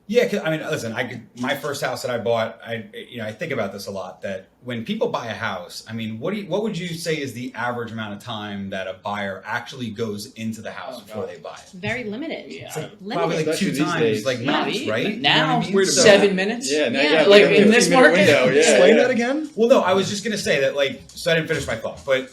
Yeah, 'cause, I mean, listen, my first house that I bought, I think about this a lot, that when people buy a house, I mean, what would you say is the average amount of time that a buyer actually goes into the house before they buy it? Very limited. Yeah. It's like Limited. probably like Especially two these times, days. like max, Yeah, right? now, You know what I mean? 7 minutes. Yeah, now, Yeah, like a in this 15-minute market? window. Yeah, Explain yeah. that again. Well, no, I was just gonna say that, like, so I didn't finish my thought, but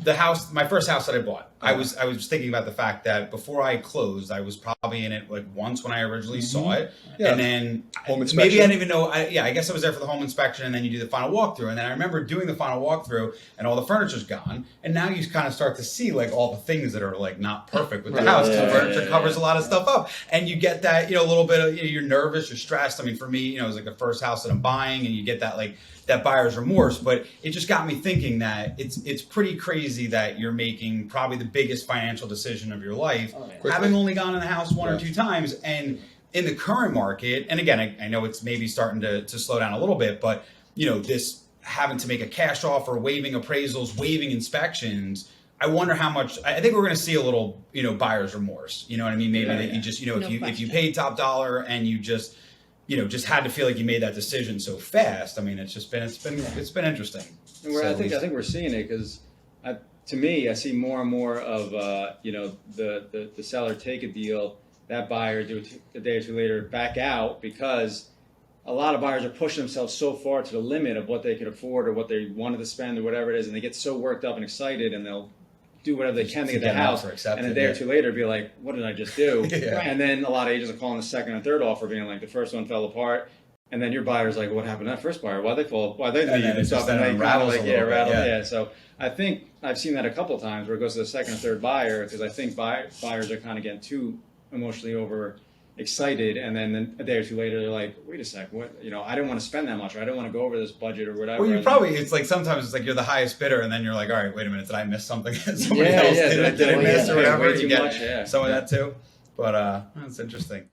the house, my first house that I bought, I was thinking about the fact that before I closed, I was probably in it like once when I originally saw it, Yeah. and then Home maybe inspection. I didn't even know. I guess I was there for the home inspection, and then you do the final walkthrough, and then I remember doing the final walkthrough, and all the furniture's gone, and now you kind of start to see like all the things that are like not perfect with the house. 'Cause the furniture covers a lot of stuff up, and you get that a little bit of you're nervous, you're stressed. I mean, for me, it was like the first house that I'm buying, and you get that like that buyer's remorse. But it just got me thinking that it's pretty crazy that you're making probably the biggest financial decision of your life, having only gone in the house one or two times, and in the current market. And again, I know it's maybe starting to slow down a little bit, but this having to make a cash offer, waiving appraisals, waiving inspections. I wonder how much. I think we're going to see a little, buyer's remorse. You know what I mean? Maybe that you just, if you paid top dollar and you just, just had to feel like you made that decision so fast. I mean, it's been interesting. And I think we're seeing it because, to me, I see more and more of the seller take a deal, that buyer do it a day or two later back out, because a lot of buyers are pushing themselves so far to the limit of what they could afford or what they wanted to spend or whatever it is, and they get so worked up and excited, and they'll do whatever they can to get the house, and a day or two later be like, what did I just do? And then a lot of agents are calling the second and third offer being like, the first one fell apart, and then your buyer's like, what happened to that first buyer? Why'd they fall? Why'd they leave? And stuff, and they kind of like, rattle. So I think I've seen that a couple of times where it goes to the second or third buyer, because I think buyers are kind of getting too emotionally over excited, and then a day or two later they're like, wait a sec, what, I didn't want to spend that much, or I didn't want to go over this budget or whatever. Well, it's like sometimes it's like you're the highest bidder, and then you're like, all right, wait a minute, did I miss something? Somebody else did I miss or whatever? You get some of that too, but that's interesting.